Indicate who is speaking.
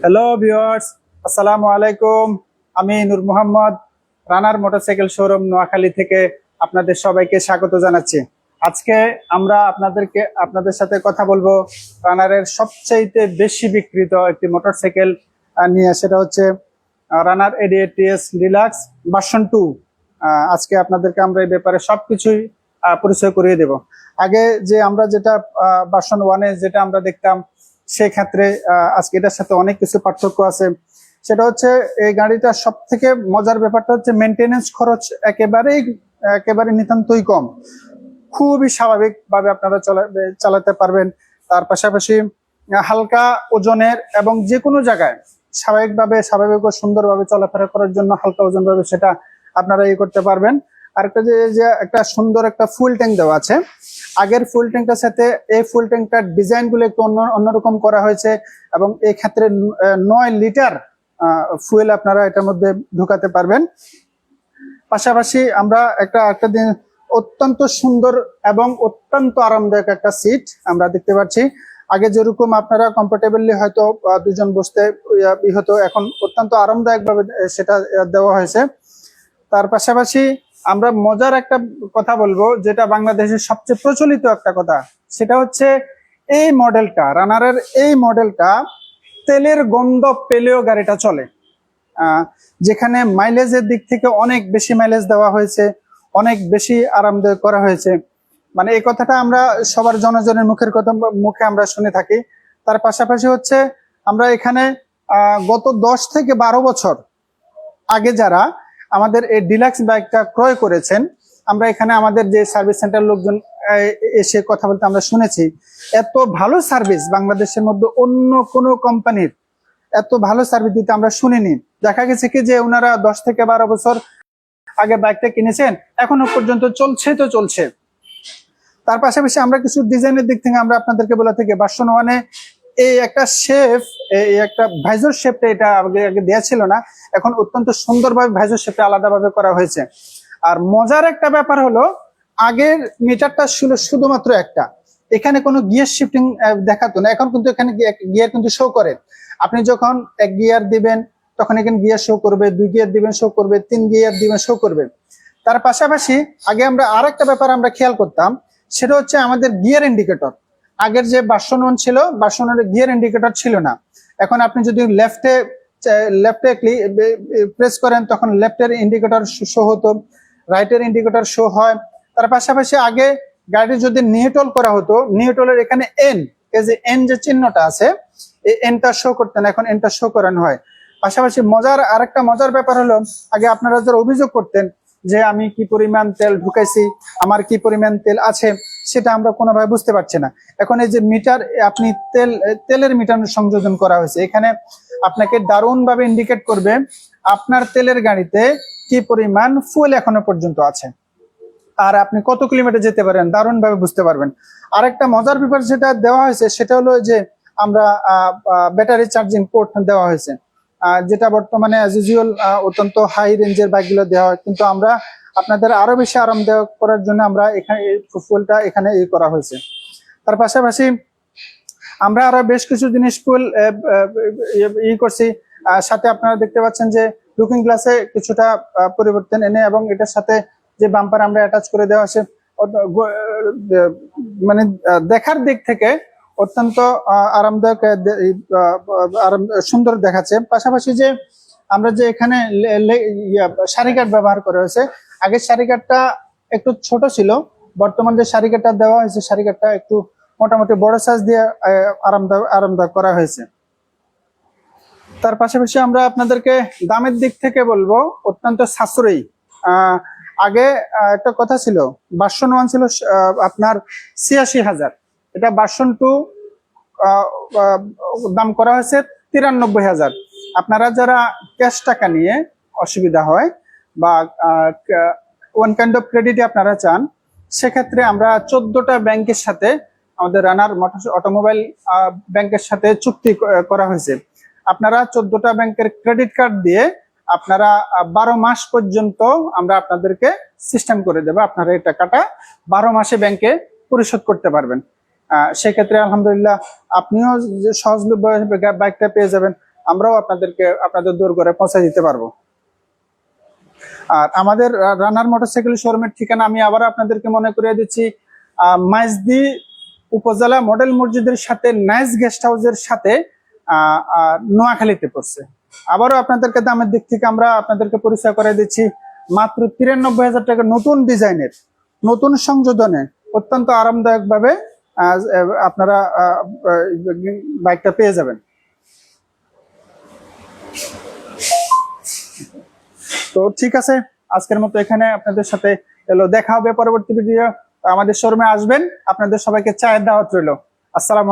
Speaker 1: Hello viewers, আসসালামু আলাইকুম। আমি নূর মোহাম্মদ, রানার মোটরসাইকেল শোরুম নোয়াখালী থেকে আপনাদের সবাইকে স্বাগত জানাচ্ছি। আজকে আমরা আপনাদের সাথে কথা বলবো রানারের সবচাইতে বেশি বিক্রিত একটি মোটরসাইকেল নিয়ে, সেটা হচ্ছে রানার এডিএ টিএস ডিলাক্স ভার্সন 2। আজকে আপনাদেরকে আমরা এই ব্যাপারে সবকিছুই পরিচয় করিয়ে দেব। আগে যে আমরা যেটা ভার্সন 1-এ যেটা আমরা দেখতাম, সেক্ষেত্রে আজকে এটার সাথে অনেক কিছু পার্থক্য আছে। সেটা হচ্ছে এই গাড়িটার সব থেকে মজার ব্যাপারটা হচ্ছে মেনটেনেন্স খরচ একেবারে নিতান্তই কম। খুবই স্বাভাবিকভাবে আপনারা চালাতে পারবেন। তার পাশাপাশি হালকা ওজনের এবং যে কোনো জায়গায় স্বাভাবিক ও সুন্দরভাবে চলাফেরা করার জন্য হালকা ওজন ভাবে সেটা আপনারা করতে পারবেন। আর একটা যে একটা সুন্দর একটা ফুল ট্যাঙ্ক দেওয়া আছে। আগের ফুল ট্যাঙ্কটার সাথে এই ফুল ট্যাঙ্কটার ডিজাইন গুলো একটু অন্যরকম করা হয়েছে এবং এই ক্ষেত্রে 9 লিটার ফুয়েল আপনারা এটার মধ্যে ঢুকাতে পারবেন। পাশাপাশি আমরা একটা অত্যন্ত সুন্দর এবং অত্যন্ত আরামদায়ক একটা সিট আমরা দেখতে পাচ্ছি। আগে যেরকম আপনারা কমফোর্টেবলি হয়তো দুজন বসতে হতো, এখন অত্যন্ত আরামদায়ক ভাবে সেটা দেওয়া হয়েছে। তার পাশাপাশি আমরা মজার একটা কথা বলবো, যেটা বাংলাদেশের সবচেয়ে প্রচলিত একটা কথা, সেটা হচ্ছে এই মডেলটা, রানারের এই মডেলটা তেলের গন্ধ পেলেও গাড়িটা চলে। যেখানে মাইলেজের দিক থেকে অনেক বেশি মাইলেজ দেওয়া হয়েছে, অনেক বেশি আরামদায়ক করা হয়েছে। মানে এই কথাটা আমরা সবার জনজনের মুখে আমরা শুনে থাকি। তার পাশাপাশি হচ্ছে আমরা এখানে গত 10 থেকে 12 বছর আগে যারা আমাদের এই ডিলাক্স বাইকটা ক্রয় করেছেন, আমরা এখানে আমাদের যে সার্ভিস সেন্টার লোকজন এসে কথা বলতে আমরা শুনেছি, এত ভালো সার্ভিস বাংলাদেশের মধ্যে অন্য কোনো কোম্পানির এত ভালো সার্ভিস দিতে আমরা শুনিনি। দেখা গেছে কি যে ওনারা 10 থেকে 12 বছর আগে বাইকটা কিনেছেন, এখনো পর্যন্ত চলছে। তার পাশাপাশি আমরা কিছু ডিজাইনের দিক থেকে আমরা আপনাদেরকে বলে থাকি, ভার্সন 1-এ এই একটা একটা ভাইজর শেপটা এটা আগে দেওয়া ছিল না, এখন অত্যন্ত সুন্দরভাবে ভাইজর শেপটা আলাদাভাবে করা হয়েছে। আর মজার একটা ব্যাপার হলো, আগের মিটারটা ছিল শুধুমাত্র একটা, এখানে কোনো গিয়ার শিফটিং দেখাতো না। এখন কিন্তু এখানে গিয়ার কিন্তু শো করে। আপনি যখন 1 গিয়ার দিবেন তখন এখানে গিয়ার শো করবে, 2 গিয়ার দিবেন শো করবে, 3 গিয়ার দিবেন শো করবে। তার পাশাপাশি আগে আমরা আর একটা ব্যাপার আমরা খেয়াল করতাম, সেটা হচ্ছে আমাদের গিয়ার ইন্ডিকেটর। আগের যে ভার্সন 1 ছিল, ভার্সন 1-এর গিয়ার ইন্ডিকেটর ছিল না। এখন আপনি যদি লেফটে প্রেস করেন তখন লেফটের ইন্ডিকেটর শো হতো, রাইটের ইন্ডিকেটর শো হয়। তার পাশাপাশি আগে গাড়ি যদি নিউট্রাল করা হতো, নিউট্রালের এখানে এন যে চিহ্নটা আছে, এই এনটা শো করতেন, এখন এনটা শো করানো হয়। পাশাপাশি আরেকটা মজার ব্যাপার হলো, আগে আপনারা যারা অভিযোগ করতেন যে আমি কি পরিমাণ তেল ঢুকাইছি, আমার কি পরিমাণ তেল আছে, সেটা আমরা কোনোভাবে বুঝতে পারছি না। এখন এই যে মিটার, আপনি তেলের মিটার সংযোজন করা হয়েছে, এখানে আপনাকে দারুণভাবে ইন্ডিকেট করবে আপনার তেলের গাড়িতে কি পরিমাণ ফুয়েল এখনো পর্যন্ত আছে আর আপনি কত কিলোমিটার যেতে পারেন, দারুণভাবে বুঝতে পারবেন। আরেকটা মজার ব্যাপার যেটা দেওয়া হয়েছে, সেটা হলো যে আমরা ব্যাটারি চার্জিং পোর্ট দেওয়া হয়েছে, যেটা বর্তমানে অ্যাজ ইউজুয়াল অত্যন্ত হাই রেঞ্জের বাইকগুলো দেওয়া হয়, কিন্তু আমরা আপনাদের আরো বেশি আরামদায়ক করার জন্য আমরা এখানে ফুয়েলটা এখানে করা হয়েছে। তার পাশাপাশি আমরা আরো বেশ কিছু জিনিস ফুয়েল করছি। সাথে আপনারা দেখতে পাচ্ছেন যে লুকিং গ্লাসে কিছুটা পরিবর্তন এনে এবং এটার সাথে যে বাম্পার আমরা অ্যাটাচ করে দেওয়া আছে, মানে দেখার দিক থেকে অত্যন্ত আরামদায়ক, সুন্দর দেখাচ্ছে। পাশাপাশি যে আমরা যে এখানে সারিকাট ব্যবহার করা হয়েছে, আগের সারিকাটটা একটু ছোট ছিল, বর্তমান যে সারিকাটটা দেওয়া হয়েছে, সারিকাটটা একটু মোটামুটি বড় সাইজ দিয়ে আরামদায়ক করা হয়েছে। তার পাশাপাশি আমরা আপনাদেরকে দামের দিক থেকে বলবো অত্যন্ত সাশ্রয়ী। আগে একটা কথা ছিল, ভার্সন 1 ছিল আপনার 86,000, এটা ভার্সন 2 দাম করা হয়েছে 93,000। আপনারা যারা ক্যাশ টাকা নিয়ে অসুবিধা হয় বা ওয়ান কাইন্ড অফ ক্রেডিটে আপনারা চান, সেক্ষেত্রে আমরা 14টা ব্যাংকের সাথে, আমাদের রানার অটোমোবাইল ব্যাংকের সাথে চুক্তি করা হয়েছে। আপনারা 14টা ব্যাংকের ক্রেডিট কার্ড দিয়ে আপনারা 12 মাস পর্যন্ত আমরা আপনাদেরকে সিস্টেম করে দেবো, আপনারা এই টাকাটা 12 মাসে ব্যাংকে পরিশোধ করতে পারবেন। সেক্ষেত্রে আলহামদুলিল্লাহ আপনিও যে সহজলভ্য বাইকটা পেয়ে যাবেন, আমরাও আপনাদের দূর করে পৌঁছে দিতে পারবো। আর আমাদের রানার মোটরসাইকেল শোরুমের ঠিকানা আমি আবার আপনাদেরকে মনে করিয়ে দিচ্ছি, মাইজদি উপজেলা মডেল মসজিদের সাথে নাইস গেস্ট হাউসের সাথে নোয়াখালীতে পড়ছে। আবারও আপনাদেরকে দামের দিক থেকে আমরা আপনাদেরকে পরিচয় করে দিচ্ছি, মাত্র 93,000 টাকা নতুন ডিজাইনের নতুন সংযোজনে অত্যন্ত আরামদায়ক ভাবে আপনারা বাইকটা পেয়ে যাবেন। তো ঠিক আছে, আজকের মতো এখানে আপনাদের সাথে দেখা হবে পরবর্তী ভিডিও। আমাদের শোরুমে আসবেন, আপনাদের সবাইকে চায়ের দাওয়াত রইল। আসসালামু আলাইকুম।